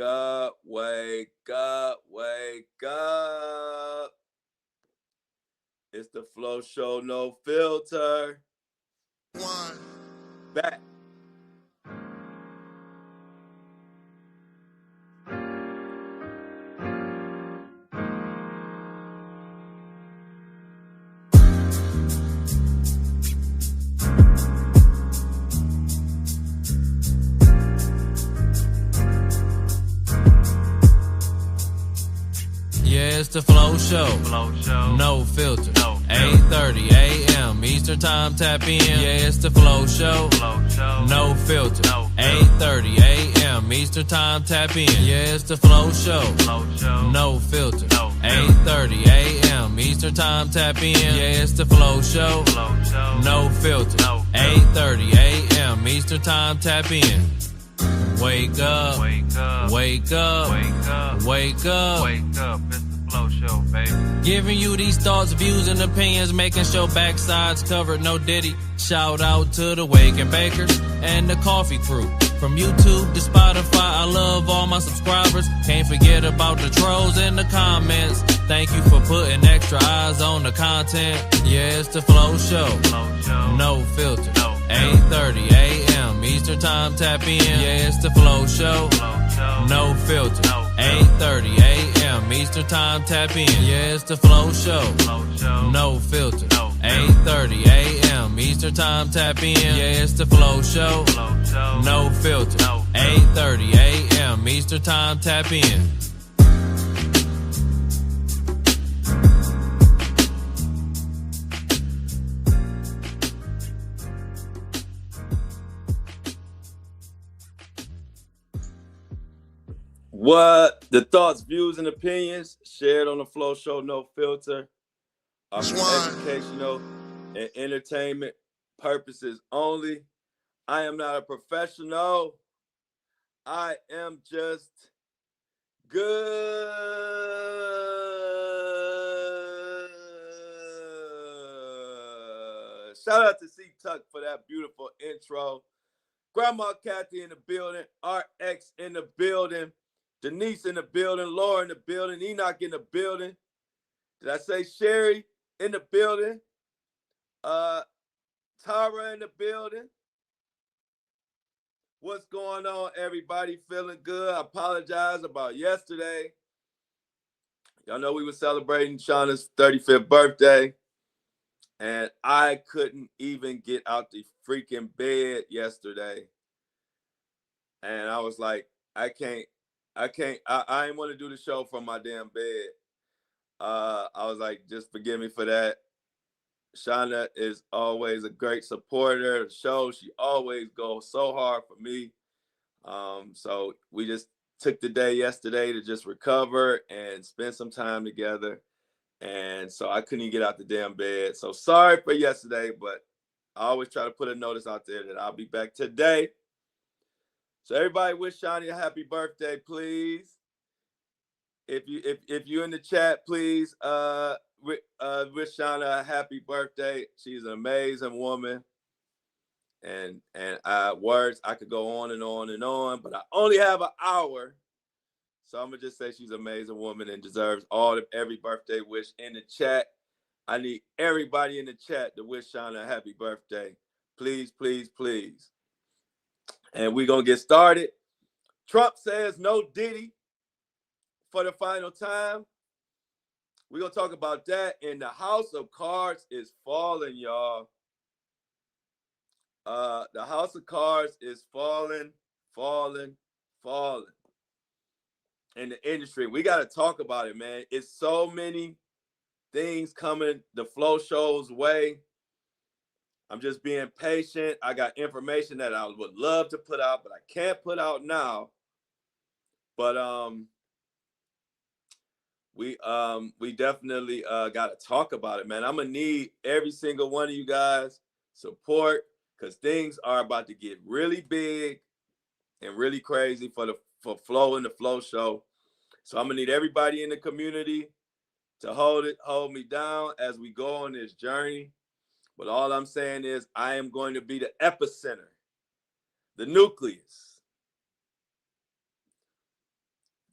up, wake up, wake up. It's the Flow Show, no filter. One. Back. Yeah, it's the Flow Show. No filter. 8:30 a.m. Eastern Time, tap in. Yeah, it's the Flow Show. No filter. 8:30 a.m. Eastern Time, tap in. Yeah, it's the Flow Show. No filter. 8:30 a.m. Eastern Time, tap in. Yeah, it's the Flow Show. No filter. 8:30 a.m. Eastern Time, tap in. Wake up, wake up, wake up, wake up, wake up, wake up. It's the Flow Show, baby. Giving you these thoughts, views, and opinions, making sure backsides covered, no Diddy. Shout out to the Wake and Bakers and the Coffee Crew. From YouTube to Spotify, I love all my subscribers. Can't forget about the trolls in the comments. Thank you for putting extra eyes on the content. Yeah, it's the Flow Show. No filter. 8:30 a.m. Eastern Time, tap in. Yeah, it's the Flow Show. No filter. 8:30 a.m. Eastern Time, tap in. Yeah, it's the Flow Show. No filter. 8:30 a.m. Eastern Time, tap in. Yeah, it's the Flow Show. No filter. 8:30 a.m. Eastern Time, tap in. What? The thoughts, views, and opinions shared on the Flow Show, no filter, are for educational and entertainment purposes only. I am not a professional. I am just good. Shout out to C-Tuck for that beautiful intro. Grandma Kathy in the building. RX in the building. Denise in the building. Laura in the building. Enoch in the building. Did I say Sherry in the building? Tara in the building. What's going on, everybody? Feeling good? I apologize about yesterday. Y'all know we were celebrating Shauna's 35th birthday, and I couldn't even get out the freaking bed yesterday. And I was like, I ain't want to do the show from my damn bed. I was like, just forgive me for that. Shauna is always a great supporter of the show. She always goes so hard for me. So we just took the day yesterday to just recover and spend some time together. And so I couldn't even get out the damn bed. So sorry for yesterday, but I always try to put a notice out there that I'll be back today. So everybody wish Shauna a happy birthday, please. If you're in the chat, please wish Shauna a happy birthday. She's an amazing woman. And words, I could go on and on and on, but I only have an hour. So I'm going to just say she's an amazing woman and deserves every birthday wish in the chat. I need everybody in the chat to wish Shauna a happy birthday. Please, please, please. And we're going to get started. Trump says no Diddy for the final time. We're going to talk about that. And the house of cards is falling, y'all. The house of cards is falling in the industry. We got to talk about it, man. It's so many things coming the Flow Show's way. I'm just being patient. I got information that I would love to put out, but I can't put out now. But we definitely got to talk about it, man. I'm gonna need every single one of you guys support, because things are about to get really big and really crazy for Flow and the Flow Show. So I'm gonna need everybody in the community to hold me down as we go on this journey. But all I'm saying is I am going to be the epicenter, the nucleus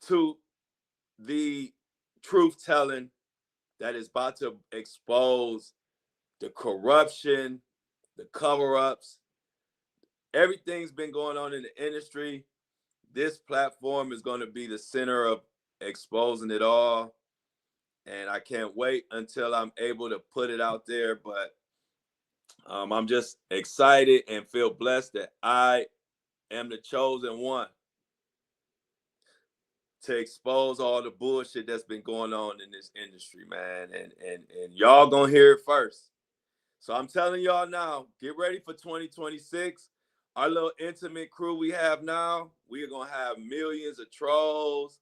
to the truth telling that is about to expose the corruption, the cover-ups. Everything's been going on in the industry. This platform is going to be the center of exposing it all. And I can't wait until I'm able to put it out there. But I'm just excited and feel blessed that I am the chosen one to expose all the bullshit that's been going on in this industry, man. And y'all gonna hear it first. So I'm telling y'all now, get ready for 2026. Our little intimate crew we have now, we are gonna have millions of trolls,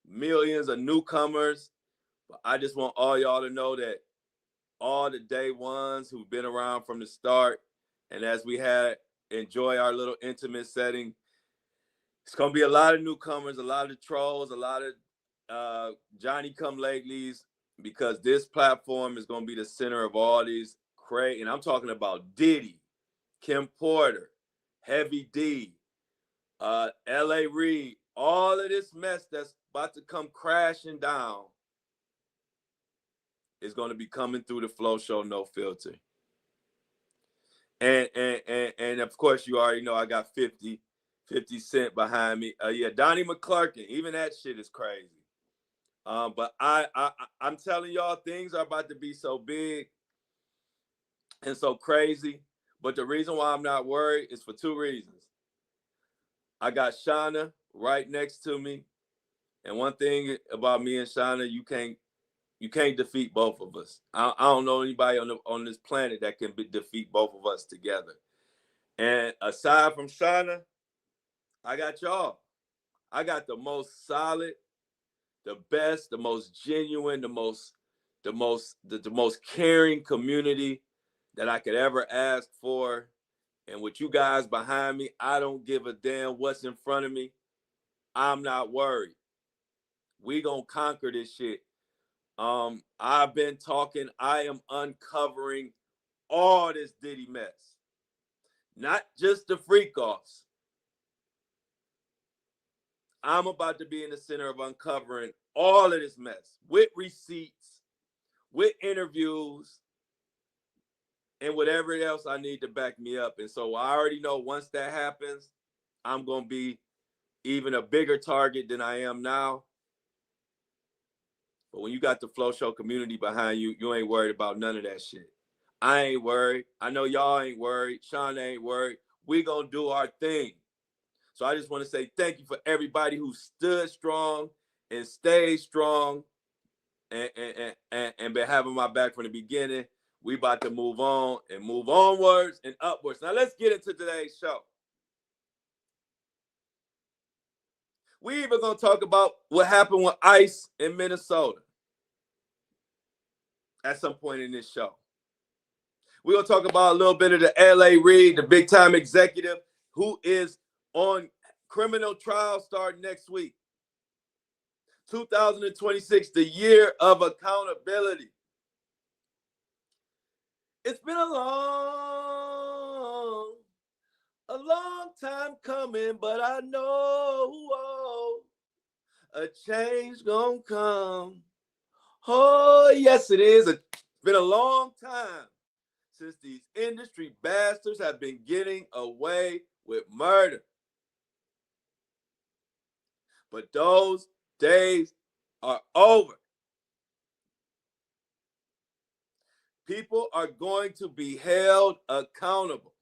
millions of newcomers. But I just want all y'all to know that all the day ones who've been around from the start, and as we had enjoy our little intimate setting, it's gonna be a lot of newcomers, a lot of trolls, a lot of Johnny come latelys, because this platform is gonna be the center of all these and I'm talking about Diddy, Kim Porter, Heavy D, L.A. Reid, all of this mess that's about to come crashing down is going to be coming through the Flow Show, No Filter. And of course, you already know I got 50 Cent behind me. Yeah, Donnie McClurkin, even that shit is crazy. But I'm telling y'all, things are about to be so big and so crazy. But the reason why I'm not worried is for two reasons. I got Shauna right next to me. And one thing about me and Shauna, you can't defeat both of us. I don't know anybody on this planet that can defeat both of us together. And aside from Shauna, I got y'all. I got the most solid, the best, the most genuine, the most caring community that I could ever ask for. And with you guys behind me, I don't give a damn what's in front of me. I'm not worried. We gonna conquer this shit. I've been talking. I am uncovering all this Diddy mess, not just the freak offs. I'm about to be in the center of uncovering all of this mess with receipts, with interviews, and whatever else I need to back me up. And so I already know once that happens, I'm going to be even a bigger target than I am now. But when you got the Flow Show community behind you, you ain't worried about none of that shit. I ain't worried. I know y'all ain't worried. Sean ain't worried. We going to do our thing. So I just want to say thank you for everybody who stood strong and stayed strong and been having my back from the beginning. We about to move on and move onwards and upwards. Now let's get into today's show. We even gonna talk about what happened with ICE in Minnesota at some point in this show. We're gonna talk about a little bit of the L.A. Reid, the big time executive who is on criminal trial starting next week. 2026, the year of accountability. It's been a long time coming, but I know a change gonna come. Oh, yes, it is. It's been a long time since these industry bastards have been getting away with murder. But those days are over. People are going to be held accountable.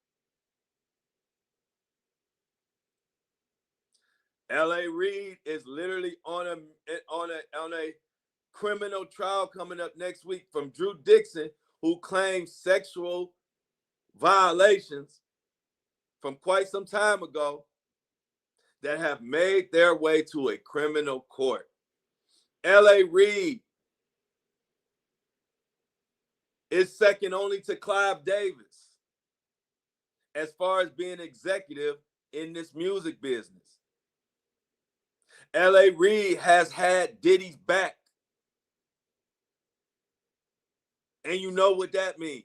L.A. Reid is literally on a criminal trial coming up next week from Drew Dixon, who claims sexual violations from quite some time ago that have made their way to a criminal court. L.A. Reid is second only to Clive Davis as far as being executive in this music business. L.A. Reid has had Diddy's back. And you know what that means.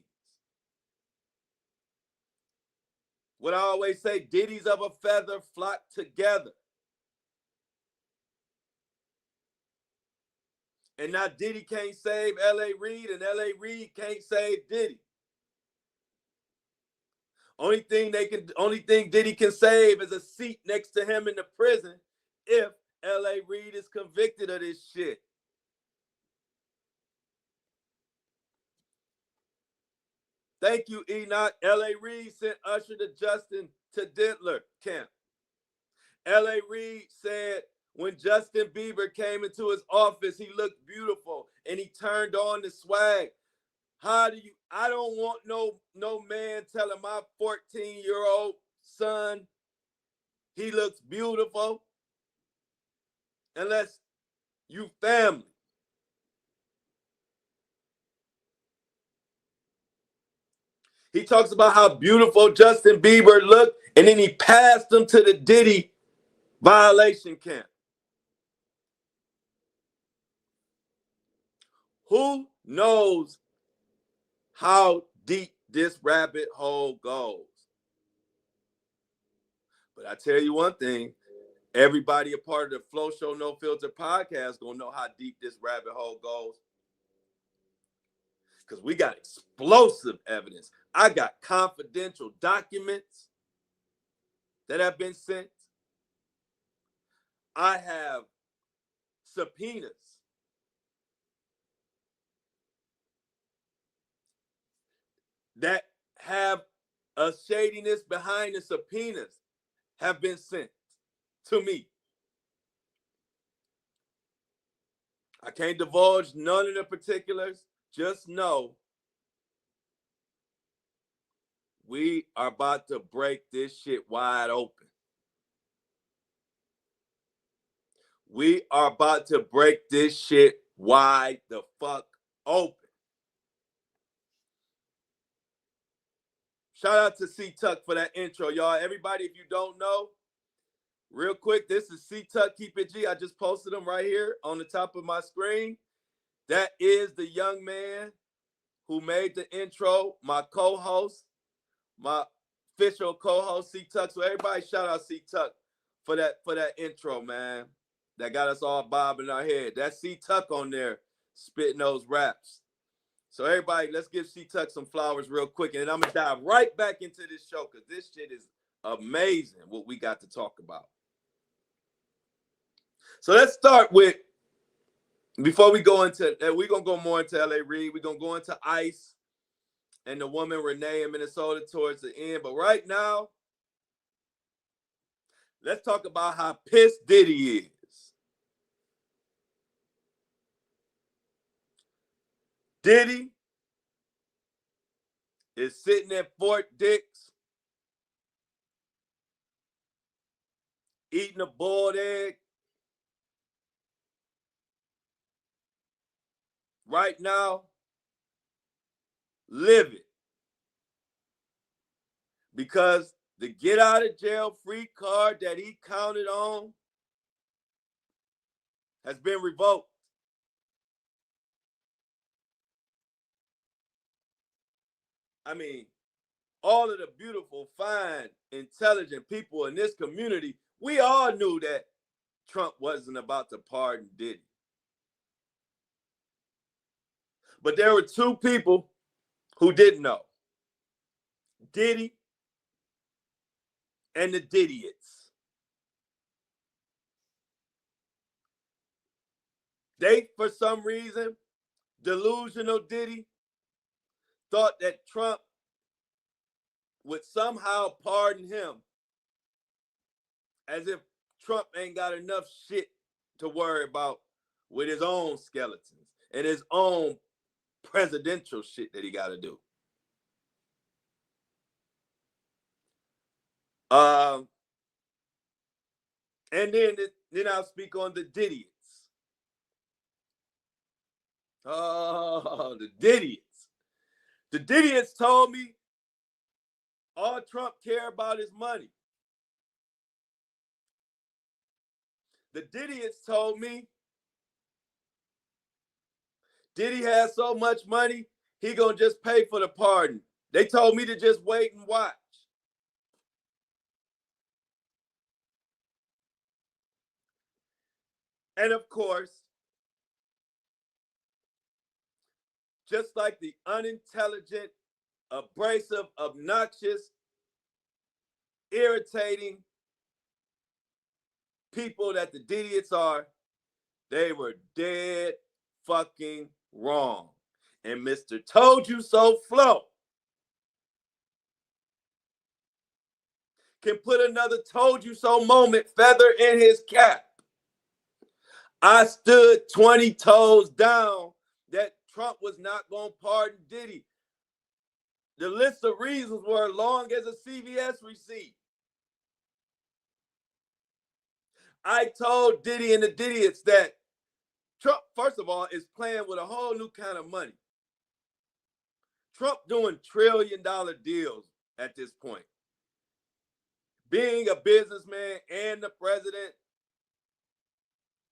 What I always say, Diddy's of a feather flock together. And now Diddy can't save L.A. Reid, and L.A. Reid can't save Diddy. Only thing Diddy can save is a seat next to him in the prison if L.A. Reid is convicted of this shit. Thank you, Enoch. L.A. Reid sent Usher to Justin to Diddler camp. L.A. Reid said when Justin Bieber came into his office, he looked beautiful and he turned on the swag. I don't want no man telling my 14-year-old son he looks beautiful unless you family. He talks about how beautiful Justin Bieber looked, and then he passed him to the Diddy violation camp. Who knows how deep this rabbit hole goes? But I tell you one thing, everybody a part of the Flow Show No Filter podcast gonna know how deep this rabbit hole goes. Because we got explosive evidence. I got confidential documents that have been sent. I have subpoenas that have a shadiness behind the subpoenas have been sent to me. I can't divulge none of the particulars. Just know we are about to break this shit wide open. We are about to break this shit wide the fuck open. Shout out to C-Tuck for that intro, y'all. Everybody, if you don't know, real quick, this is C-Tuck Keep It G. I just posted him right here on the top of my screen. That is the young man who made the intro, my co-host, my official co-host, C-Tuck. So everybody shout out C-Tuck for that intro, man. That got us all bobbing our head. That's C-Tuck on there spitting those raps. So everybody, let's give C-Tuck some flowers real quick. And then I'm going to dive right back into this show because this shit is amazing what we got to talk about. So let's start with, before we go into, we're going to go more into L.A. Reid. We're going to go into Ice and the woman Renee in Minnesota towards the end. But right now, let's talk about how pissed Diddy is. Diddy is sitting at Fort Dix eating a boiled egg. Right now, livid. Because the get out of jail free card that he counted on has been revoked. I mean, all of the beautiful, fine, intelligent people in this community, we all knew that Trump wasn't about to pardon Diddy. But there were two people who didn't know. Diddy and the Diddiots. They, for some reason, delusional Diddy, thought that Trump would somehow pardon him, as if Trump ain't got enough shit to worry about with his own skeletons and his own presidential shit that he got to do. And then I'll speak on the Diddiots. Oh, the Diddiots. The Diddiots told me all Trump care about is money. The Diddiots told me Diddy has so much money, he gonna just pay for the pardon. They told me to just wait and watch. And of course, just like the unintelligent, abrasive, obnoxious, irritating people that the Didiots are, they were dead fucking wrong. And Mr. Told You So Flo can put another told you so moment feather in his cap. I stood 20 toes down that Trump was not going to pardon Diddy. The list of reasons were long as a CVS receipt. I told Diddy and the Didiots that Trump, first of all, is playing with a whole new kind of money. Trump doing trillion-dollar deals at this point. Being a businessman and the president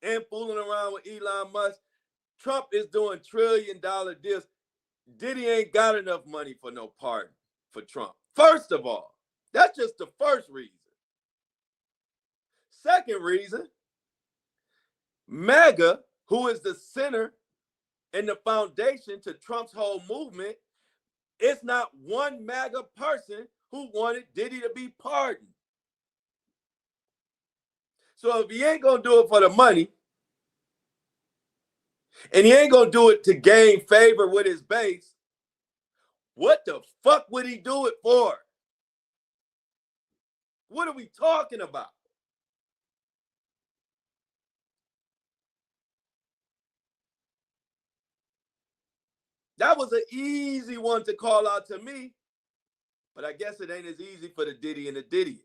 and fooling around with Elon Musk, Trump is doing trillion-dollar deals. Diddy ain't got enough money for no pardon for Trump. First of all, that's just the first reason. Second reason, MAGA, who is the center and the foundation to Trump's whole movement, it's not one MAGA person who wanted Diddy to be pardoned. So if he ain't going to do it for the money, and he ain't going to do it to gain favor with his base, what the fuck would he do it for? What are we talking about? That was an easy one to call out to me, but I guess it ain't as easy for the Diddy and the Didiots.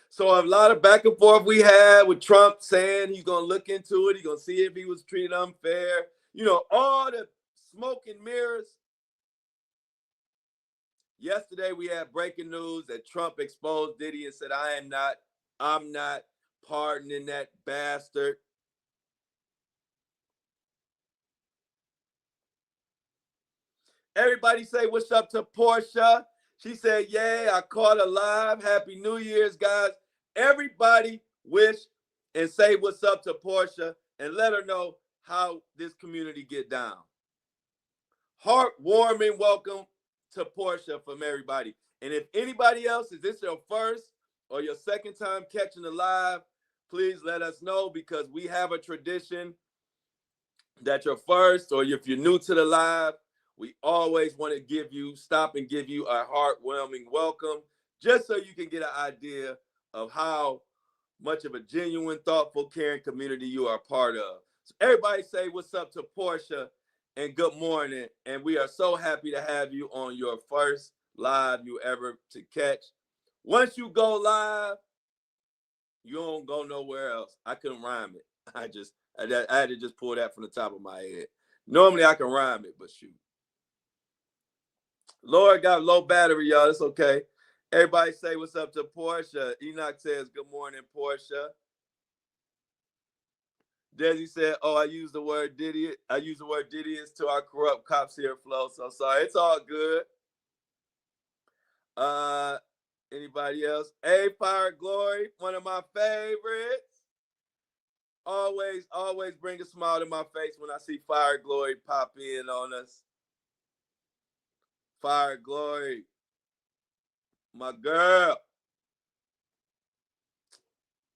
So a lot of back and forth we had with Trump saying he's going to look into it. He's going to see if he was treated unfair. You know, all the smoke and mirrors. Yesterday we had breaking news that Trump exposed Diddy and said, I'm not pardoning that bastard. Everybody say what's up to Portia. She said, yeah, I caught her live. Happy New Year's, guys. Everybody wish and say what's up to Portia and let her know how this community get down. Heartwarming welcome to Portia from everybody. And if anybody else, is this your first or your second time catching the live, please let us know, because we have a tradition that you're first, or if you're new to the live, we always want to stop and give you a heartwarming welcome, just so you can get an idea of how much of a genuine, thoughtful, caring community you are a part of. So everybody say what's up to Portia and good morning. And we are so happy to have you on your first live you ever to catch. Once you go live, you don't go nowhere else. I couldn't rhyme it. I had to just pull that from the top of my head. Normally I can rhyme it, but shoot. Lord got low battery, y'all. It's okay. Everybody say what's up to Portia. Enoch says good morning, Portia. Desi said, oh, I use the word Diddy. I use the word Diddy to our corrupt cops here, Flo. So sorry. It's all good. Anybody else? Hey, Fire Glory, one of my favorites. Always bring a smile to my face when I see Fire Glory pop in on us. Fire Glory, my girl.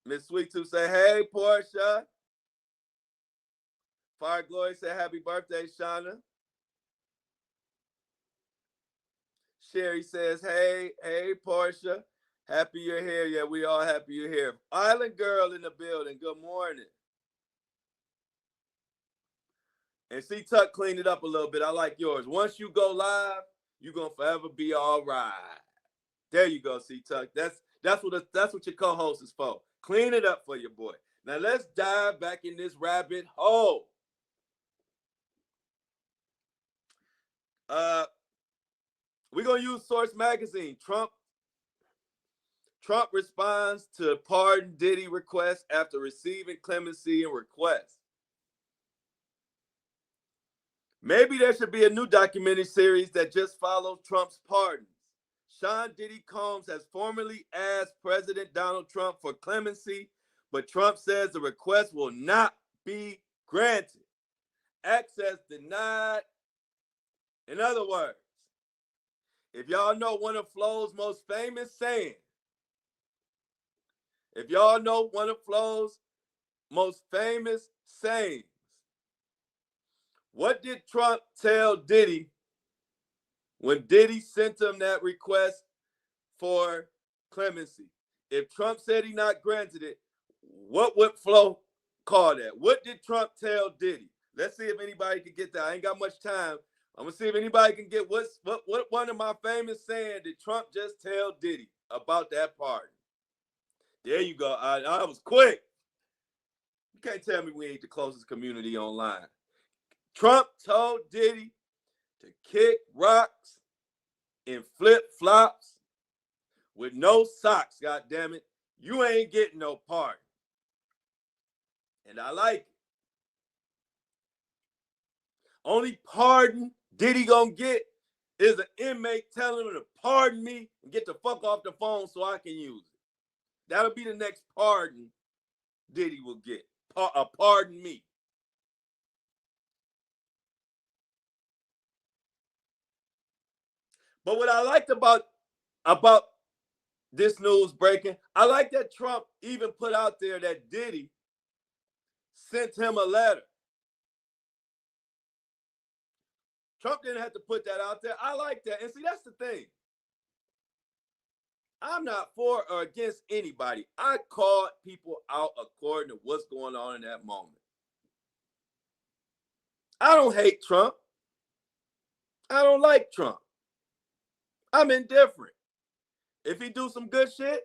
Miss Sweet Tooth say, hey, Portia. Fire Glory say, happy birthday, Shauna. Sherry says, hey, Portia. Happy you're here. Yeah, we all happy you're here. Island Girl in the building. Good morning. And see, Tuck cleaned it up a little bit. I like yours. Once you go live, you're gonna forever be all right. There you go, see, Tuck. That's what your co-host is for. Clean it up for your boy. Now let's dive back in this rabbit hole. We're gonna use Source Magazine. Trump responds to pardon Diddy request after receiving clemency and request. Maybe there should be a new documentary series that just follows Trump's pardons. Sean Diddy Combs has formally asked President Donald Trump for clemency, but Trump says the request will not be granted. access denied. In other words, if y'all know one of Flo's most famous sayings, what did Trump tell Diddy when Diddy sent him that request for clemency? If Trump said he not granted it, what would Flo call that? What did Trump tell Diddy? Let's see if anybody can get that. I ain't got much time. I'm gonna see if anybody can get what one of my famous saying did Trump just tell Diddy about that pardon? There you go. I was quick. You can't tell me we ain't the closest community online. Trump told Diddy to kick rocks in flip-flops with no socks, goddammit. You ain't getting no pardon. And I like it. Only pardon Diddy gonna get is an inmate telling him to pardon me and get the fuck off the phone so I can use it. That'll be the next pardon Diddy will get. Pardon me. But what I liked about this news breaking, I like that Trump even put out there that Diddy sent him a letter. Trump didn't have to put that out there. I like that. And see, that's the thing. I'm not for or against anybody. I call people out according to what's going on in that moment. I don't hate Trump. I don't like Trump. I'm indifferent. If he do some good shit,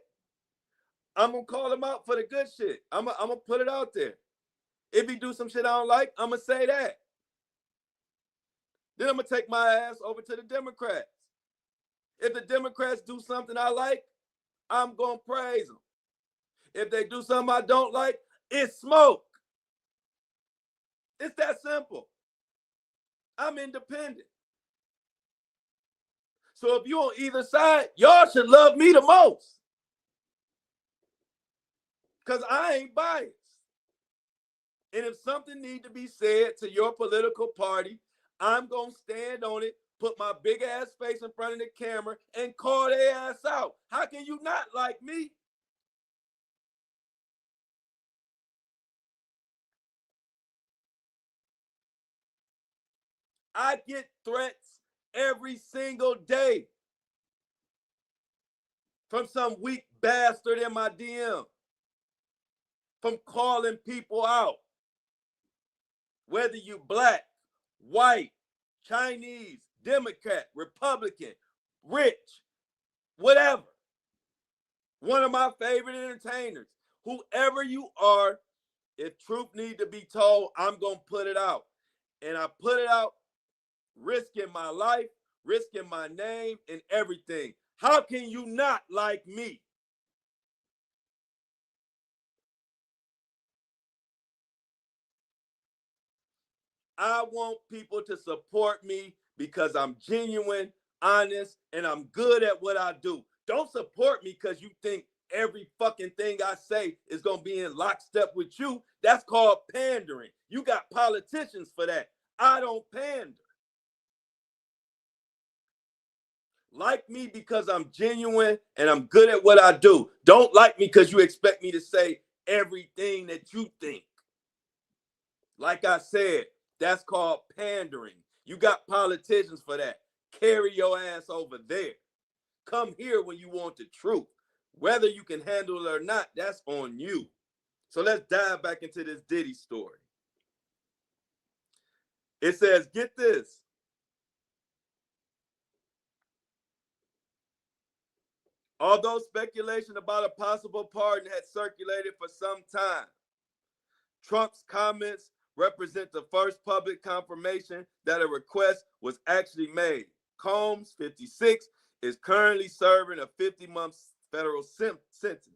I'm going to call him out for the good shit. I'm going to put it out there. If he do some shit I don't like, I'm going to say that. Then I'm going to take my ass over to the Democrats. If the Democrats do something I like, I'm going to praise them. If they do something I don't like, it's smoke. It's that simple. I'm independent. So if you're on either side, y'all should love me the most. Because I ain't biased. And if something needs to be said to your political party, I'm going to stand on it, put my big ass face in front of the camera, and call their ass out. How can you not like me? I get threats every single day from some weak bastard in my DM, from calling people out. Whether you black, white, Chinese, Democrat, Republican, rich, whatever. One of my favorite entertainers. Whoever you are, if truth need to be told, I'm going to put it out. And I put it out risking my life, risking my name, and everything. How can you not like me? I want people to support me because I'm genuine, honest, and I'm good at what I do. Don't support me because you think every fucking thing I say is going to be in lockstep with you. That's called pandering. You got politicians for that. I don't pander. Like me because I'm genuine and I'm good at what I do. Don't like me because you expect me to say everything that you think. Like I said, that's called pandering. You got politicians for that. Carry your ass over there. Come here when you want the truth. Whether you can handle it or not, that's on you. So let's dive back into this Diddy story. It says, get this. Although speculation about a possible pardon had circulated for some time, Trump's comments represent the first public confirmation that a request was actually made. Combs, 56, is currently serving a 50-month federal sentence.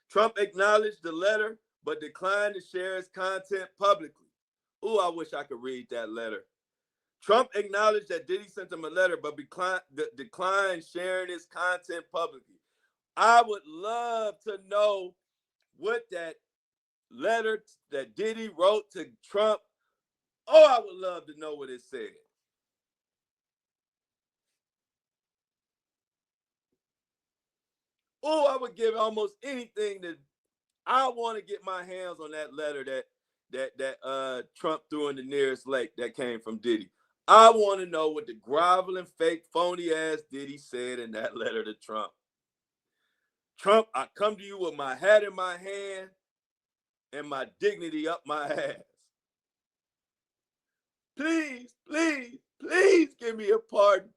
Trump acknowledged the letter, but declined to share its content publicly. Ooh, I wish I could read that letter. Trump acknowledged that Diddy sent him a letter, but declined sharing his content publicly. I would love to know what that letter that Diddy wrote to Trump. Oh, I would love to know what it said. Oh, I would give almost anything that I want to get my hands on that letter that Trump threw in the nearest lake that came from Diddy. I want to know what the groveling, fake, phony ass Diddy said in that letter to Trump. Trump, I come to you with my hat in my hand and my dignity up my ass. Please, please, please give me a pardon.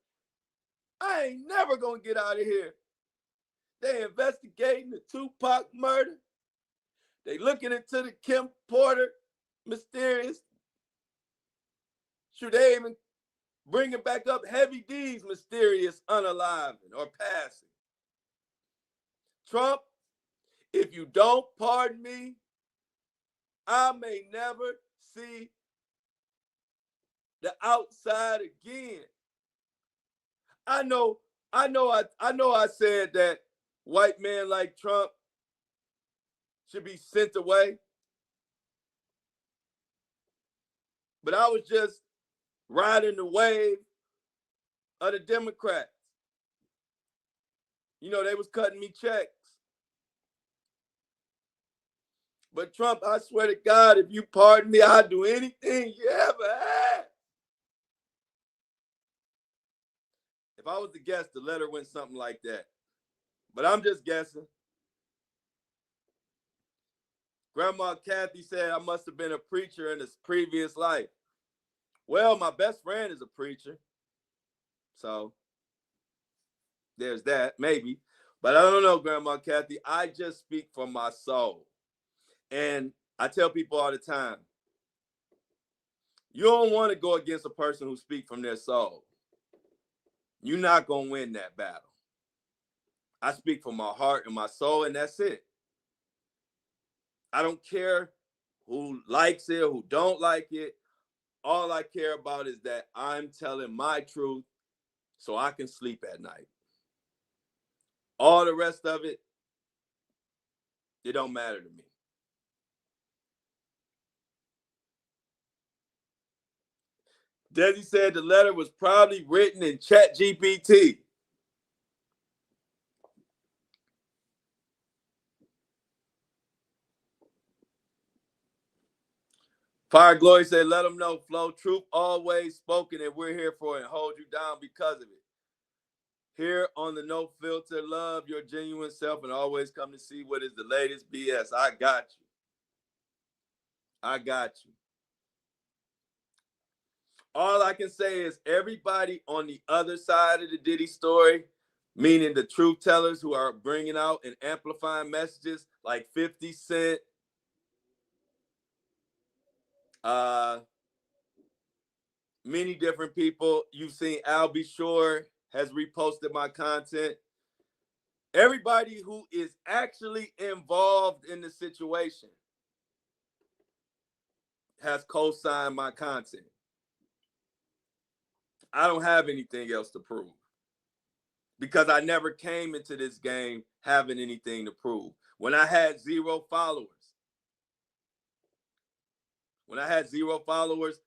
I ain't never gonna get out of here. They investigating the Tupac murder. They looking into the Kim Porter mysterious. Should they even bringing back up Heavy D's mysterious unaliving or passing? Trump, if you don't pardon me, I may never see the outside again. I know I said that white men like Trump should be sent away. But I was just riding the wave of the Democrats. You know, they was cutting me checks. But Trump, I swear to God, if you pardon me, I'll do anything you ever had. If I was to guess, the letter went something like that. But I'm just guessing. Grandma Kathy said I must have been a preacher in this previous life. Well, my best friend is a preacher. So there's that, maybe. But I don't know, Grandma Kathy. I just speak from my soul. And I tell people all the time, you don't want to go against a person who speaks from their soul. You're not going to win that battle. I speak from my heart and my soul, and that's it. I don't care who likes it, who don't like it. All I care about is that I'm telling my truth so I can sleep at night. All the rest of it, it don't matter to me. Desi said the letter was probably written in ChatGPT. Fire Glory said, let them know, Flo, truth always spoken, and we're here for it and hold you down because of it. Here on the No Filter, love your genuine self and always come to see what is the latest BS. I got you. I got you. All I can say is everybody on the other side of the Diddy story, meaning the truth tellers who are bringing out and amplifying messages like 50 Cent, many different people. You've seen Al B. Shore has reposted my content. Everybody who is actually involved in the situation has co-signed my content. I don't have anything else to prove because I never came into this game having anything to prove. When I had zero followers,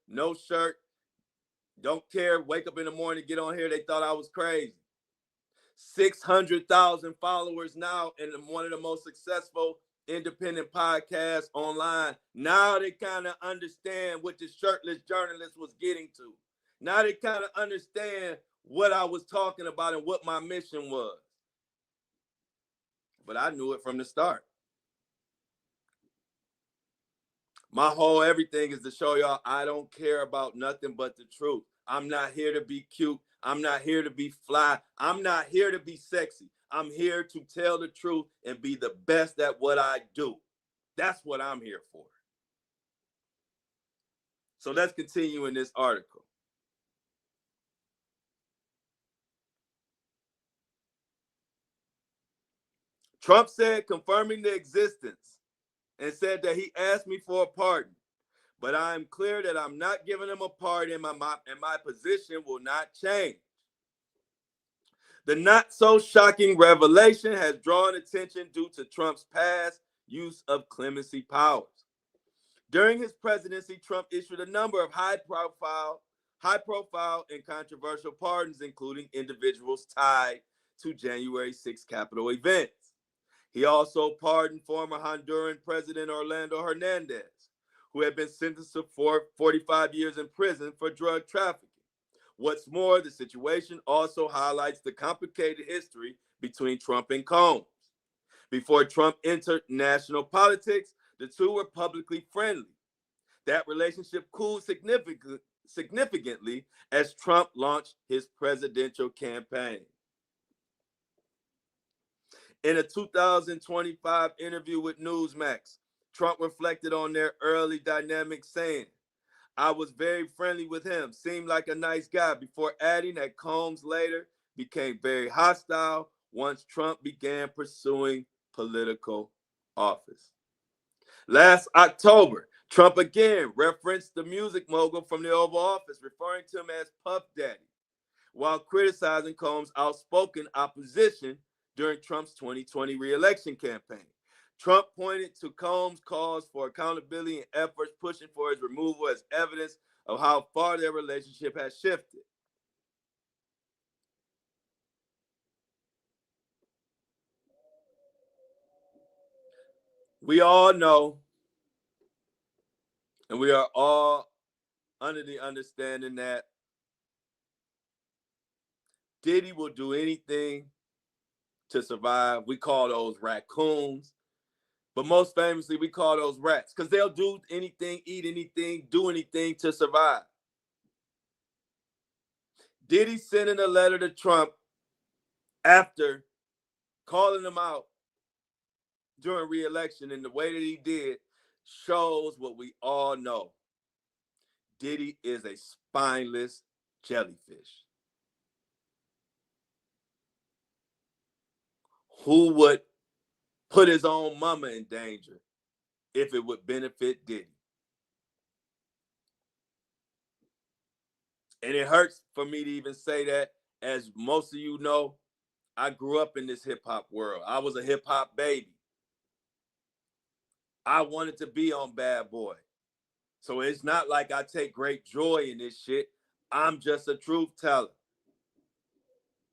no shirt, don't care, wake up in the morning, get on here, they thought I was crazy. 600,000 followers now, and one of the most successful independent podcasts online. Now they kind of understand what the shirtless journalist was getting to. Now they kind of understand what I was talking about and what my mission was. But I knew it from the start. My whole everything is to show y'all I don't care about nothing but the truth. I'm not here to be cute. I'm not here to be fly. I'm not here to be sexy. I'm here to tell the truth and be the best at what I do. That's what I'm here for. So let's continue in this article. Trump said, confirming the existence, and said that he asked me for a pardon, but I am clear that I'm not giving him a pardon, and my position will not change. The not so shocking revelation has drawn attention due to Trump's past use of clemency powers. During his presidency, Trump issued a number of high-profile and controversial pardons, including individuals tied to January 6th Capitol events. He also pardoned former Honduran President Orlando Hernandez, who had been sentenced to 45 years in prison for drug trafficking. What's more, the situation also highlights the complicated history between Trump and Combs. Before Trump entered national politics, the two were publicly friendly. That relationship cooled significantly as Trump launched his presidential campaign. In a 2025 interview with Newsmax, Trump reflected on their early dynamic, saying, "I was very friendly with him, seemed like a nice guy," before adding that Combs later became very hostile once Trump began pursuing political office. Last October, Trump again referenced the music mogul from the Oval Office, referring to him as Puff Daddy, while criticizing Combs' outspoken opposition during Trump's 2020 re-election campaign. Trump pointed to Combs' calls for accountability and efforts pushing for his removal as evidence of how far their relationship has shifted. We all know, and we are all under the understanding that Diddy will do anything to survive. We call those raccoons, but most famously, we call those rats because they'll do anything, eat anything, do anything to survive. Diddy sending a letter to Trump after calling him out during re-election in the way that he did shows what we all know. Diddy is a spineless jellyfish. Who would put his own mama in danger if it would benefit Diddy? And it hurts for me to even say that. As most of you know, I grew up in this hip-hop world. I was a hip-hop baby. I wanted to be on Bad Boy. So it's not like I take great joy in this shit. I'm just a truth teller.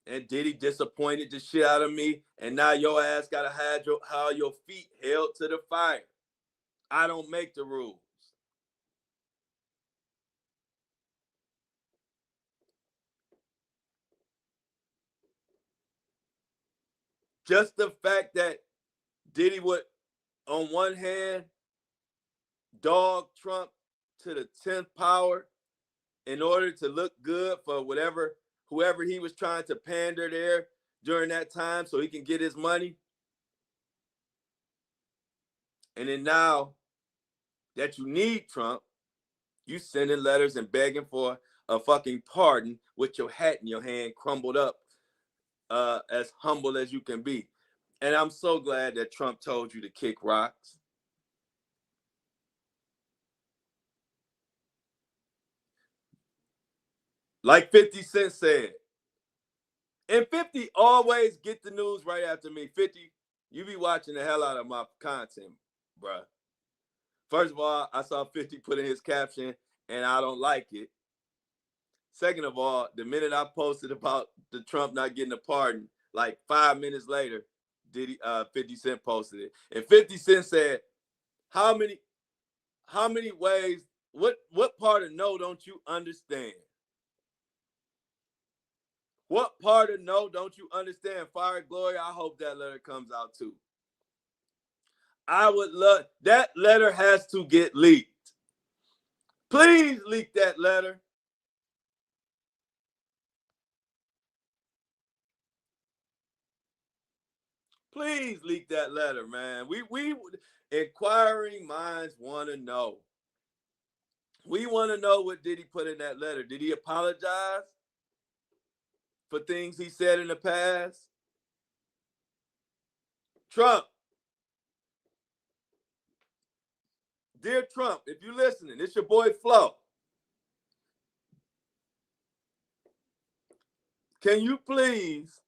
And Diddy disappointed the shit out of me, and now your ass gotta have your feet held to the fire. I don't make the rules. Just the fact that Diddy would, on one hand, dog Trump to the 10th power in order to look good for whoever he was trying to pander there during that time so he can get his money. And then now that you need Trump, you sending letters and begging for a fucking pardon with your hat in your hand crumbled up, as humble as you can be. And I'm so glad that Trump told you to kick rocks. Like 50 Cent said, and 50 always get the news right after me. 50, you be watching the hell out of my content, bruh. First of all, I saw 50 put in his caption, and I don't like it. Second of all, the minute I posted about the Trump not getting a pardon, like 5 minutes later, 50 Cent posted it. And 50 Cent said, how many ways, what part of no don't you understand? What part of no don't you understand? Fire Glory, I hope that letter comes out too. I would love, that letter has to get leaked. Please leak that letter. Please leak that letter, man. We inquiring minds want to know. We want to know what did he put in that letter. Did he apologize for things he said in the past? Trump, Dear Trump, if you're listening, it's your boy Flo. Can you please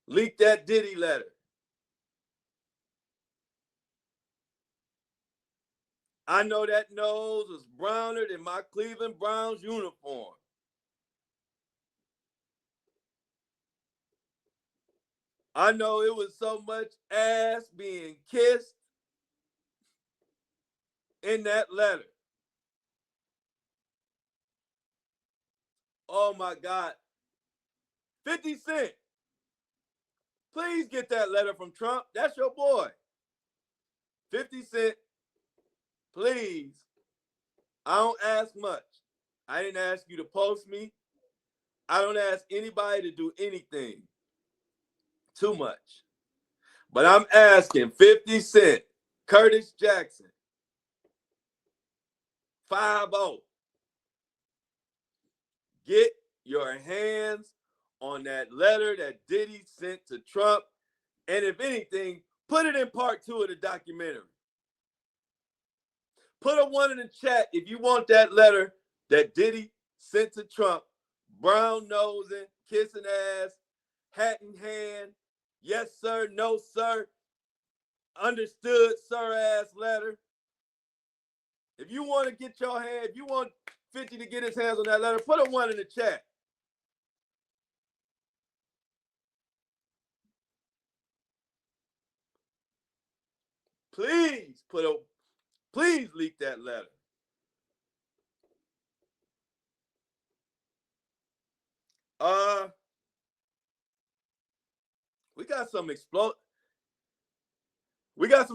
leak that Diddy letter? I know that nose was browner than my Cleveland Browns uniform. I know it was so much ass being kissed in that letter. Oh my God. 50 Cent, please get that letter from Trump. That's your boy. 50 Cent, please. I don't ask much. I didn't ask you to post me. I don't ask anybody to do anything too much. But I'm asking 50 Cent, Curtis Jackson, 5-0. Get your hands on that letter that Diddy sent to Trump. And if anything, put it in part 2 of the documentary. Put a 1 in the chat if you want that letter that Diddy sent to Trump. Brown nosing, kissing ass, hat in hand. Yes, sir. No, sir. Understood, sir ass letter. If you want to get your hand, if you want 50 to get his hands on that letter, put a 1 in the chat. Please please leak that letter. We got some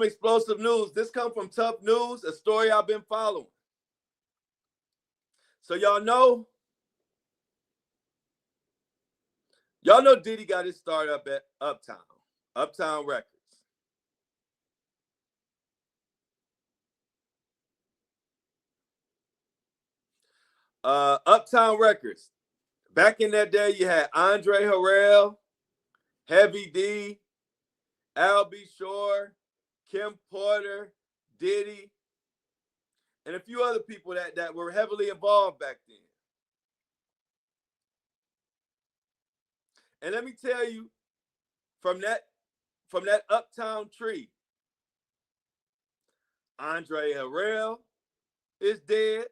explosive news. This comes from Tough News, a story I've been following. So y'all know Diddy got his start up at Uptown Records. Uptown Records. Back in that day, you had Andre Harrell, Heavy D, Al B. Shore, Kim Porter, Diddy, and a few other people that were heavily involved back then. And let me tell you, from that Uptown tree, Andre Harrell is dead.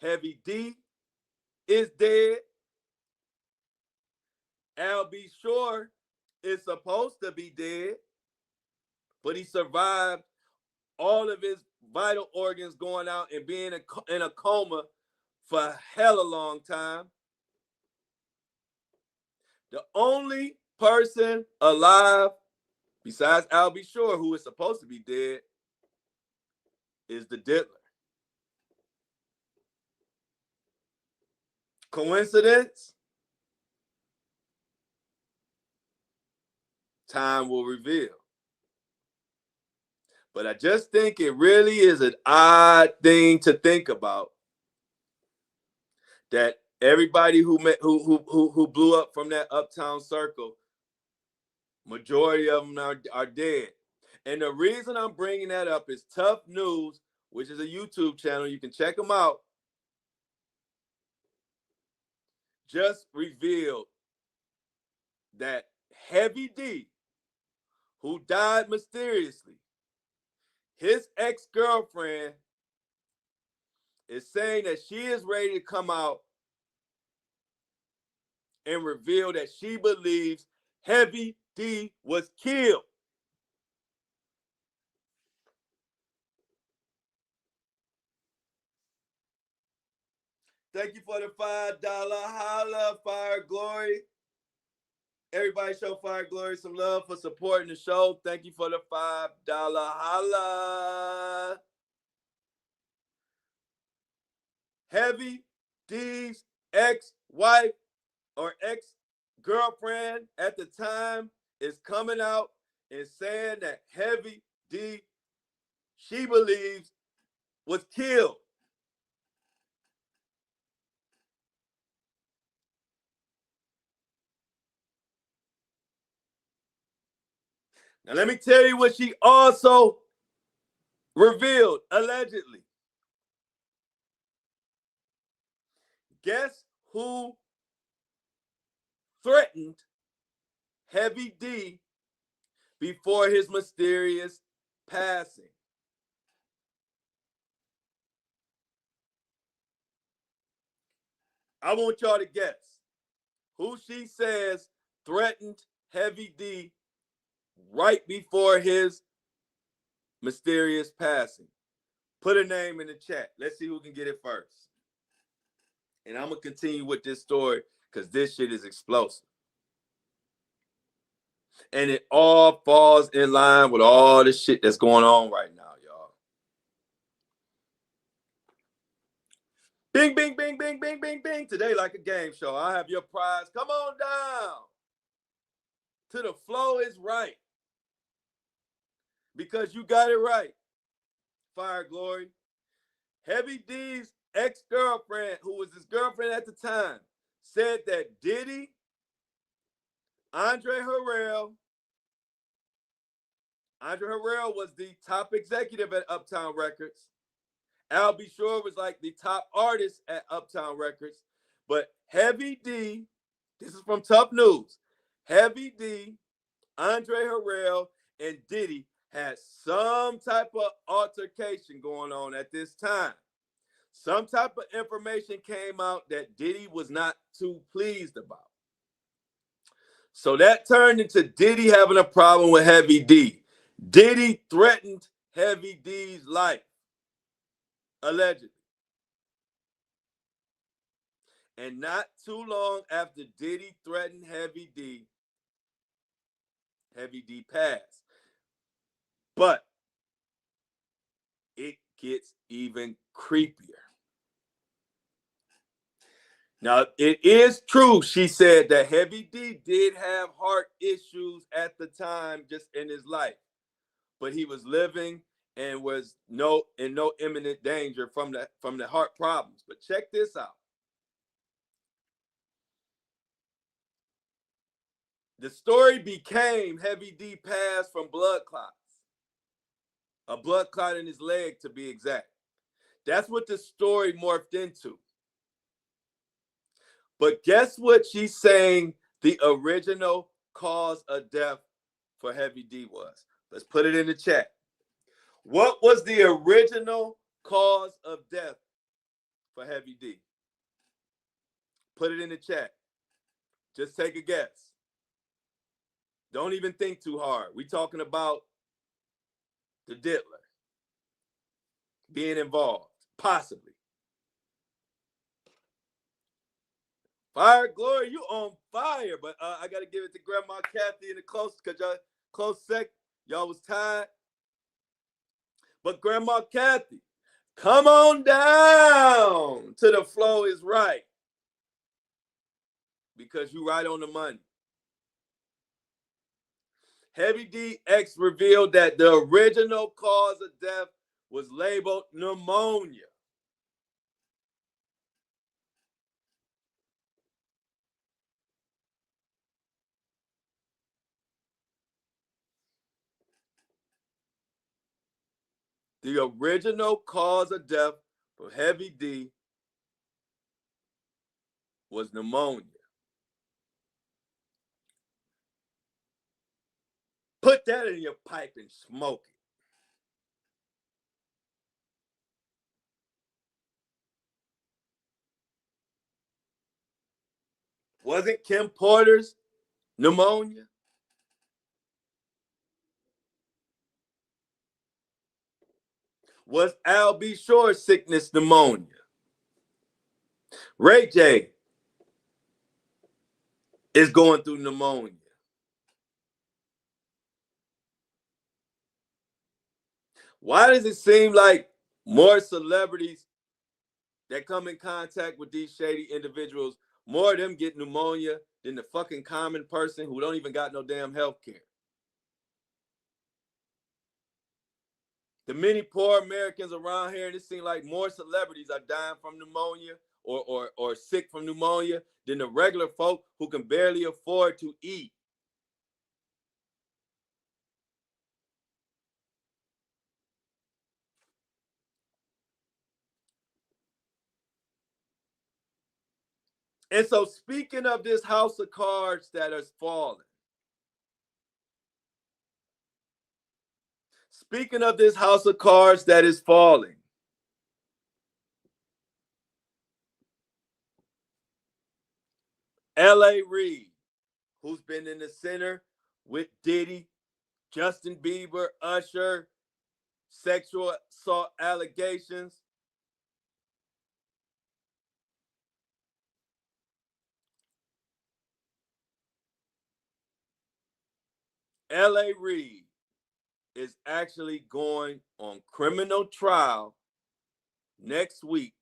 Heavy D is dead. Al B. Shore is supposed to be dead, but he survived all of his vital organs going out and being in a coma for a hell of a long time. The only person alive besides Al B. Shore who is supposed to be dead is the Diddler. Coincidence? Time will reveal. But I just think it really is an odd thing to think about that everybody who blew up from that Uptown circle, majority of them are dead. And the reason I'm bringing that up is Tough News, which is a YouTube channel. You can check them out. Just revealed that Heavy D, who died mysteriously, his ex-girlfriend is saying that she is ready to come out and reveal that she believes Heavy D was killed. Thank you for the $5 holla, Fire Glory. Everybody show Fire Glory some love for supporting the show. Thank you for the $5 holla. Heavy D's ex-wife or ex-girlfriend at the time is coming out and saying that Heavy D, she believes, was killed. Now, let me tell you what she also revealed, allegedly. Guess who threatened Heavy D before his mysterious passing? I want y'all to guess who she says threatened Heavy D right before his mysterious passing. Put a name in the chat. Let's see who can get it first. And I'm going to continue with this story because this shit is explosive. And it all falls in line with all the shit that's going on right now, y'all. Bing, bing, bing, bing, bing, bing, bing. Today, like a game show. I have your prize. Come on down to the flow is right. Because you got it right. Fire Glory. Heavy D's ex-girlfriend, who was his girlfriend at the time, said that Diddy, Andre Harrell was the top executive at Uptown Records. Al B. Shore was like the top artist at Uptown Records. But Heavy D, this is from Tough News, Heavy D, Andre Harrell, and Diddy had some type of altercation going on at this time. Some type of information came out that Diddy was not too pleased about. So that turned into Diddy having a problem with Heavy D. Diddy threatened Heavy D's life, allegedly. And not too long after Diddy threatened Heavy D passed. But it gets even creepier. Now, it is true, she said, that Heavy D did have heart issues at the time just in his life. But he was living and was in no imminent danger from the heart problems. But check this out. The story became Heavy D passed from blood clots. A blood clot in his leg, to be exact. That's what the story morphed into. But guess what she's saying the original cause of death for Heavy D was? Let's put it in the chat. What was the original cause of death for Heavy D? Put it in the chat. Just take a guess. Don't even think too hard. We're talking about the diddler being involved, possibly. Fire Glory, you on fire. But I got to give it to Grandma Kathy in the close, because y'all close sec. Y'all was tired. But Grandma Kathy, come on down to the flow is right. Because you right on the money. Heavy D X revealed that the original cause of death was labeled pneumonia. The original cause of death for Heavy D was pneumonia. Put that in your pipe and smoke it. Wasn't Kim Porter's pneumonia? Was Al B. Shore's sickness pneumonia? Ray J is going through pneumonia. Why does it seem like more celebrities that come in contact with these shady individuals, more of them get pneumonia than the fucking common person who don't even got no damn health care? The many poor Americans around here, and it seems like more celebrities are dying from pneumonia or sick from pneumonia than the regular folk who can barely afford to eat. And so, speaking of this house of cards that is falling, speaking of this house of cards that is falling, L.A. Reid, who's been in the center with Diddy, Justin Bieber, Usher, sexual assault allegations. L.A. Reid is actually going on criminal trial next week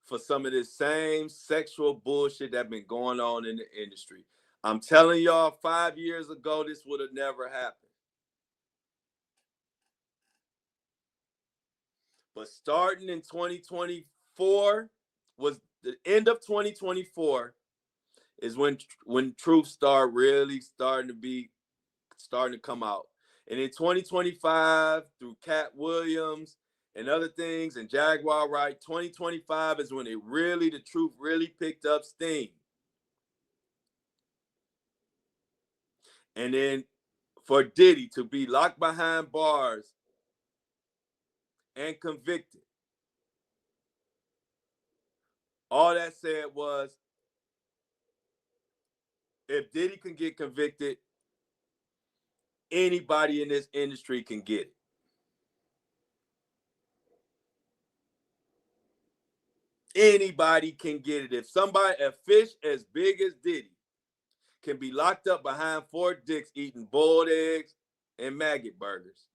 for some of this same sexual bullshit that's been going on in the industry. I'm telling y'all, 5 years ago, this would have never happened. But starting in 2024, was the end of 2024 is when truth starting to come out. And in 2025, through Cat Williams and other things, and Jaguar Wright, 2025 is when the truth really picked up steam. And then for Diddy to be locked behind bars and convicted, all that said was, if Diddy can get convicted, anybody in this industry can get it. Anybody can get it. If a fish as big as Diddy can be locked up behind 4 dicks eating boiled eggs and maggot burgers,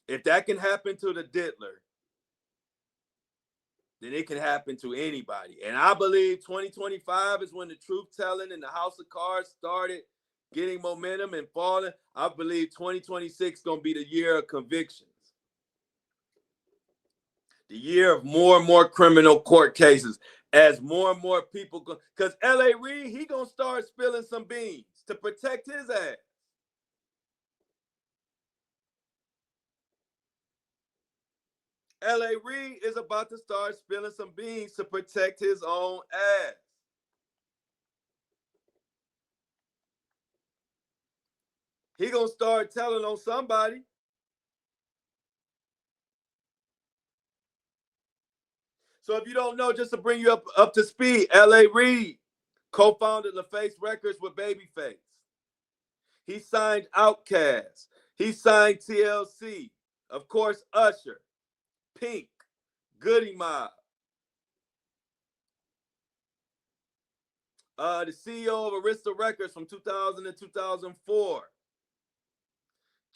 if that can happen to the diddler, then it can happen to anybody. And I believe 2025 is when the truth telling and the house of cards started getting momentum and falling. I believe 2026 is going to be the year of convictions. The year of more and more criminal court cases as more and more people go. Because L.A. Reid, he going to start spilling some beans to protect his ass. L.A. Reid is about to start spilling some beans to protect his own ass. He gonna start telling on somebody. So if you don't know, just to bring you up to speed, L.A. Reid co-founded LaFace Records with Babyface. He signed Outkast. He signed TLC. Of course, Usher, Pink, Goody Mob. The CEO of Arista Records from 2000 to 2004.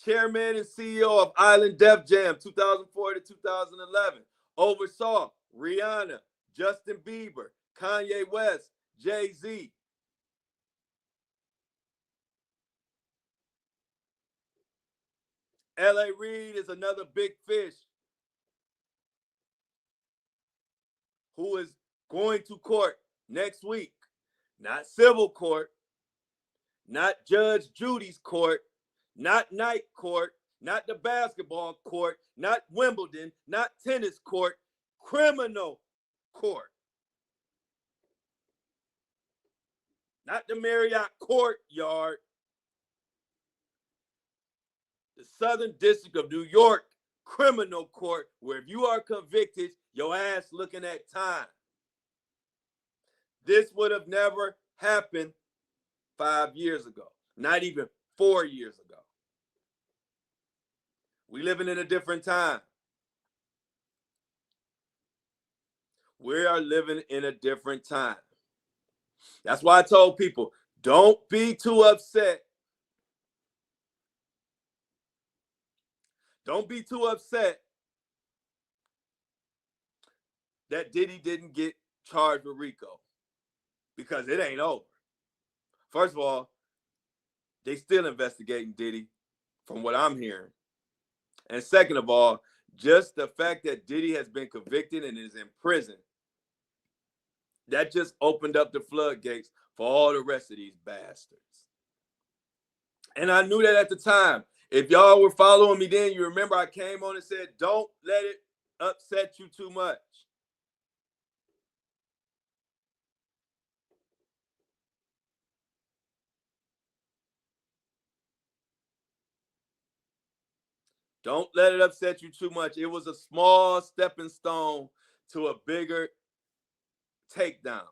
Chairman and CEO of Island Def Jam 2004 to 2011. Oversaw Rihanna, Justin Bieber, Kanye West, Jay-Z. L.A. Reid is another big fish who is going to court next week. Not civil court, not Judge Judy's court, not night court, not the basketball court, not Wimbledon, not tennis court, criminal court. Not the Marriott courtyard. The Southern District of New York criminal court, where if you are convicted, your ass looking at time. This would have never happened 5 years ago, not even 4 years ago. We living in a different time. We are living in a different time. That's why I told people, don't be too upset. Don't be too upset that Diddy didn't get charged with RICO, because it ain't over. First of all, they still investigating Diddy from what I'm hearing. And second of all, just the fact that Diddy has been convicted and is in prison, that just opened up the floodgates for all the rest of these bastards. And I knew that at the time. If y'all were following me then, you remember I came on and said, don't let it upset you too much. Don't let it upset you too much. It was a small stepping stone to a bigger takedown,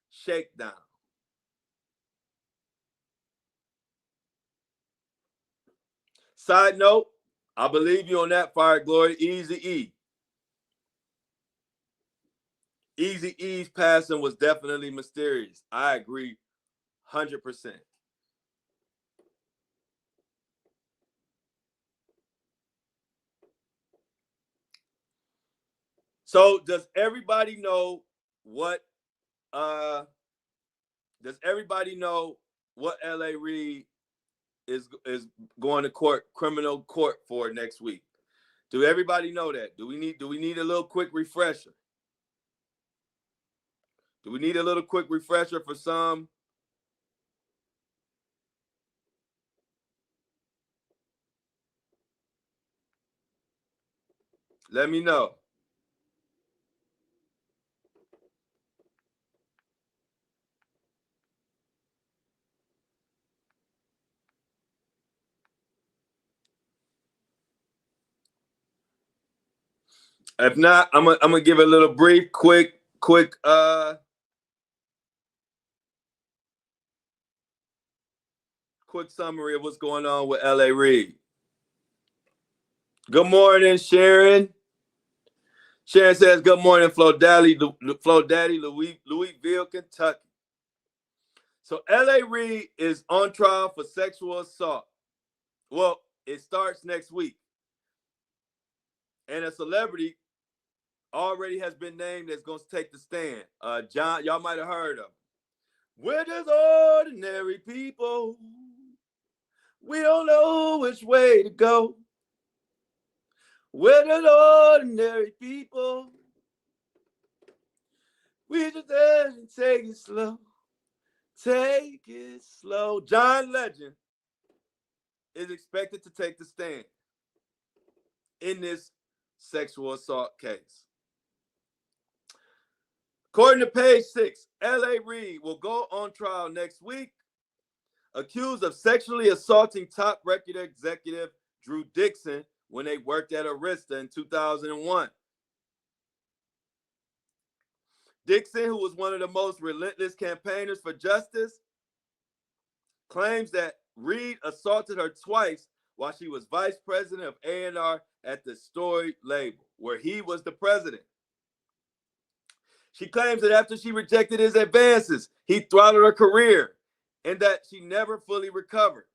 shakedown. Side note, I believe you on that, Fire Glory. Easy E's passing was definitely mysterious. I agree 100%. So does everybody know what L.A. Reid is going to criminal court for next week? Do everybody know that? Do we need a little quick refresher? Do we need a little quick refresher for some? Let me know. If not, I'm gonna give a little brief, quick summary of what's going on with L.A. Reid. Good morning, Sharon. Sharon says, good morning, Flo Daddy, Louisville, Kentucky. So L.A. Reid is on trial for sexual assault. Well, it starts next week. And a celebrity already has been named that's going to take the stand. John, y'all might have heard of him. We're just ordinary people. We don't know which way to go. We're just ordinary people. We just have to take it slow. Take it slow. John Legend is expected to take the stand in this sexual assault case. According to page 6, L.A. Reid will go on trial next week, accused of sexually assaulting top record executive Drew Dixon when they worked at Arista in 2001. Dixon, who was one of the most relentless campaigners for justice, claims that Reid assaulted her twice while she was vice president of A&R at the storied label, where he was the president. She claims that after she rejected his advances, he throttled her career and that she never fully recovered.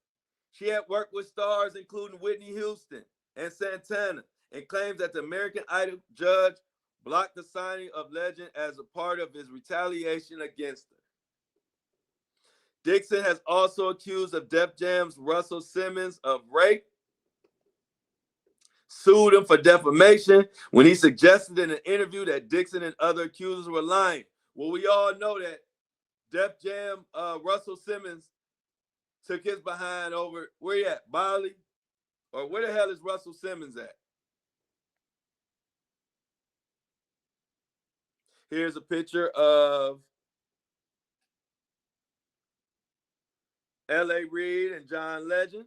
She had worked with stars including Whitney Houston and Santana, and claims that the American Idol judge blocked the signing of Legend as a part of his retaliation against her. Dixon has also accused of Def Jam's Russell Simmons of rape, sued him for defamation when he suggested in an interview that Dixon and other accusers were lying. Well, we all know that Def Jam Russell Simmons took his behind over, where he at, Bali? Or where the hell is Russell Simmons at? Here's a picture of L.A. Reid and John Legend.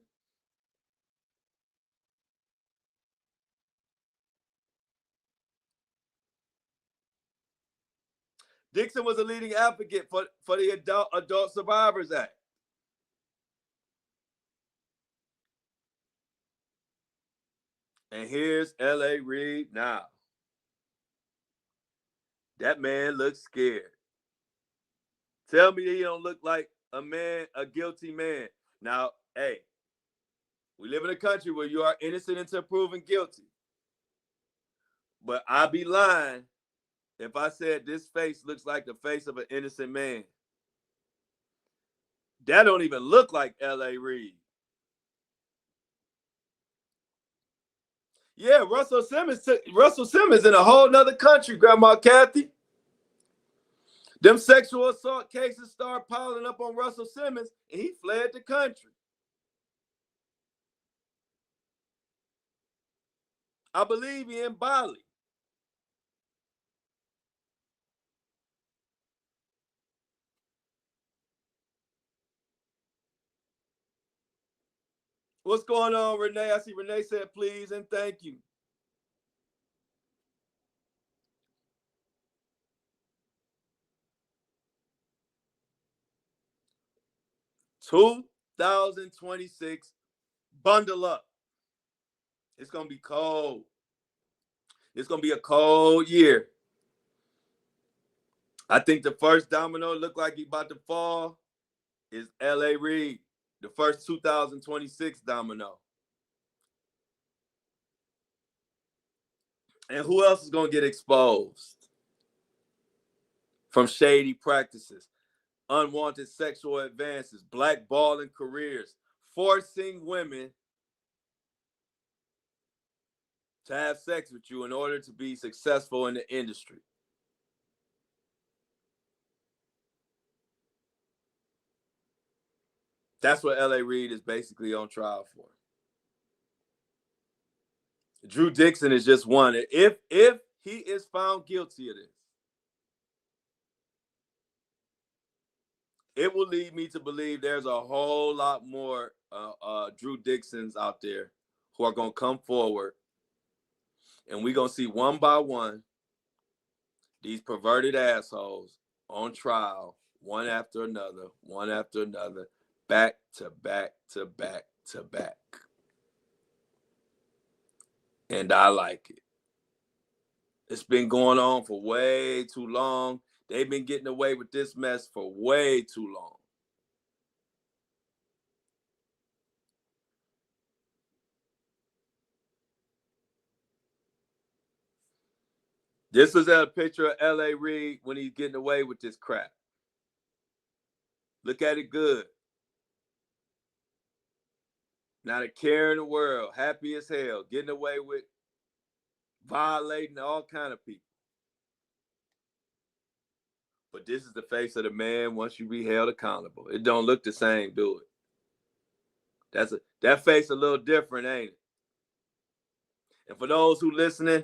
Dixon was a leading advocate for the Adult Survivors Act. And here's L.A. Reid now. That man looks scared. Tell me he don't look like a guilty man. Now, hey, we live in a country where you are innocent until proven guilty. But I'd be lying if I said this face looks like the face of an innocent man. That don't even look like L.A. Reid. Yeah, Russell Simmons in a whole nother country, Grandma Kathy. Them sexual assault cases started piling up on Russell Simmons, and he fled the country. I believe he in Bali. What's going on, Renee? I see Renee said please and thank you. (2026) bundle up. It's gonna be cold. It's gonna be a cold year. I think the first domino look like he about to fall is L.A. Reid, the first 2026 domino. And who else is gonna get exposed from shady practices, unwanted sexual advances, blackballing careers, forcing women to have sex with you in order to be successful in the industry? That's what L.A. Reid is basically on trial for. Drew Dixon is just one. If he is found guilty of this, it will lead me to believe there's a whole lot more Drew Dixons out there who are going to come forward, and we're going to see one by one these perverted assholes on trial, one after another, back to back to back to back. And I like it. It's been going on for way too long. They've been getting away with this mess for way too long. This is a picture of L.A. Reid when he's getting away with this crap. Look at it good. Not a care in the world, happy as hell, getting away with violating all kind of people. But this is the face of the man once you be held accountable. It don't look the same, do it? That face a little different, ain't it? And for those who listening,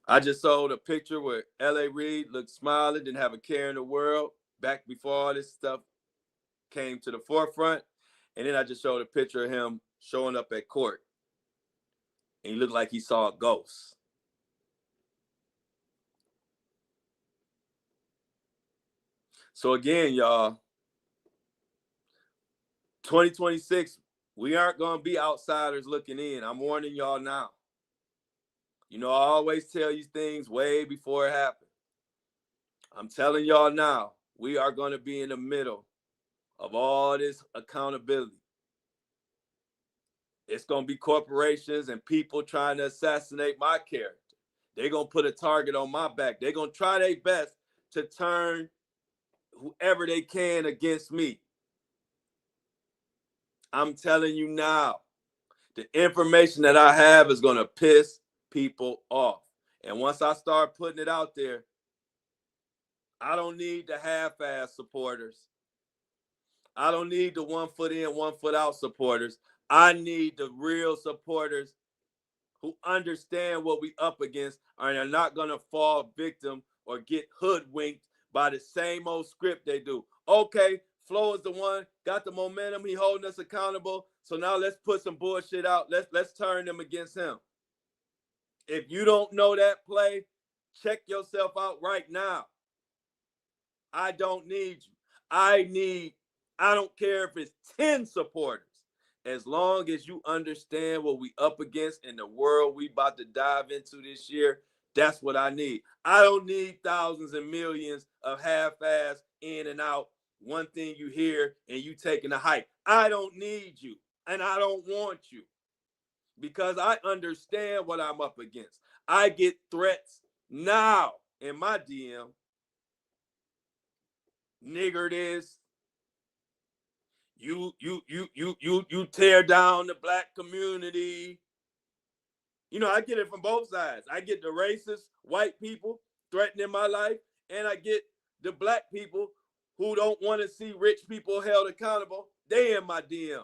I just showed a picture where L.A. Reid looked smiling, didn't have a care in the world, back before all this stuff came to the forefront. And then I just showed a picture of him showing up at court. And he looked like he saw a ghost. So again, y'all, 2026, we aren't going to be outsiders looking in. I'm warning y'all now. You know, I always tell you things way before it happens. I'm telling y'all now, we are going to be in the middle of all this accountability. It's going to be corporations and people trying to assassinate my character. They're going to put a target on my back. They're going to try their best to turn whoever they can against me. I'm telling you now, the information that I have is going to piss people off. And once I start putting it out there, I don't need the half-ass supporters. I don't need the 1 foot in, 1 foot out supporters. I need the real supporters who understand what we up against and are not going to fall victim or get hoodwinked by the same old script they do. Okay, Flo is the one, got the momentum. He holding us accountable. So now let's put some bullshit out. Let's turn them against him. If you don't know that play, check yourself out right now. I don't need you. I don't care if it's 10 supporters. As long as you understand what we up against in the world we about to dive into this year, that's what I need. I don't need thousands and millions of half-ass in and out. One thing you hear and you taking a hike. I don't need you and I don't want you because I understand what I'm up against. I get threats now in my DM. Nigger this. You tear down the black community. You know, I get it from both sides. I get the racist white people threatening my life, and I get the black people who don't want to see rich people held accountable. They in my DMs.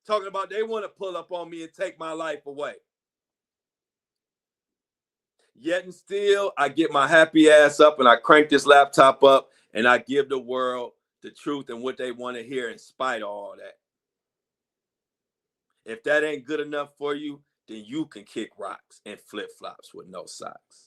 talking about they want to pull up on me and take my life away. Yet and still, I get my happy ass up and I crank this laptop up and I give the world the truth and what they want to hear in spite of all that. If that ain't good enough for you, then you can kick rocks and flip-flops with no socks.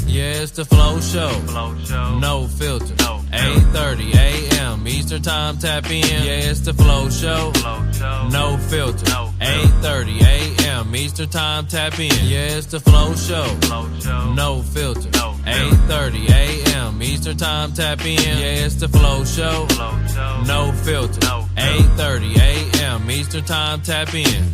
Yeah, it's the Flow Show. No filter. 8:30 a.m. Eastern Time. Tap in. Yeah, it's the Flow Show. No filter. 8:30 a.m. Eastern Time. Tap in. Yeah, it's the Flow Show. No filter. 8:30 a.m. Eastern Time. Tap in. Yeah, it's the Flow Show. No filter. 8:30 a.m. Eastern Time. Tap in.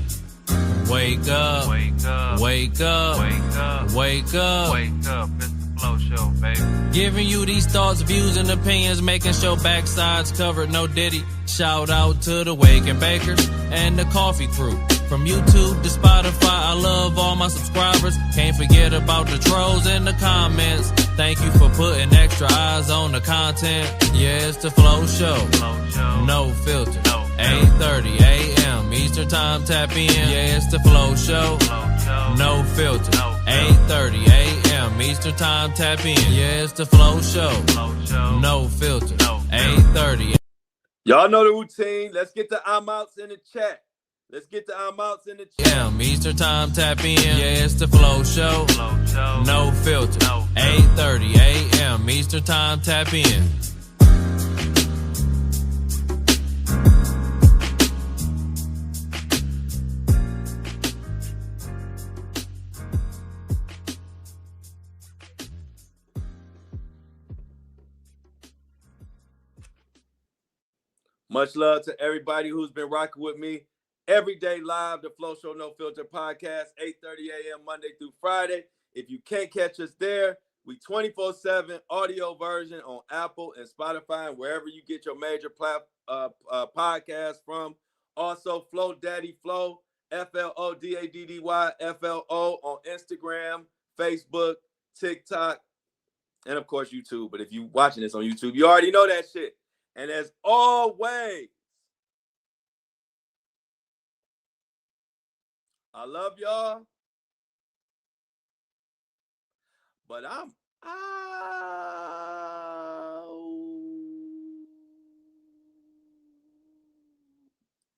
Wake up, wake up, wake up, wake up, wake up, wake up. It's the Flow Show, baby. Giving you these thoughts, views, and opinions, making sure backsides covered, no Diddy. Shout out to the Wake and Bakers and the Coffee Crew. From YouTube to Spotify, I love all my subscribers. Can't forget about the trolls in the comments. Thank you for putting extra eyes on the content. Yeah, it's the Flow Show. No filter. 8:30 a.m. Eastern Time. Tap in. Yeah, it's the Flow Show. No filter. 8:30 a.m. Eastern Time. Tap in. Yeah, it's the Flow Show. No filter. 8:30. Y'all know the routine. Let's get the I'm outs in the chat. Let's get the I'm outs in the chat. Eastern Time. Tap in. Yeah, it's the Flow Show. No filter. 8:30 a.m. Eastern Time. Tap in. Much love to everybody who's been rocking with me every day live, the Flow Show No Filter podcast, 8:30 a.m. Monday through Friday. If you can't catch us there, we 24/7 audio version on Apple and Spotify and wherever you get your major podcasts from. Also, Flow Daddy Flow, FLODADDY FLO on Instagram, Facebook, TikTok, and of course YouTube. But if you're watching this on YouTube, you already know that shit. And as always, I love y'all, but I'm out.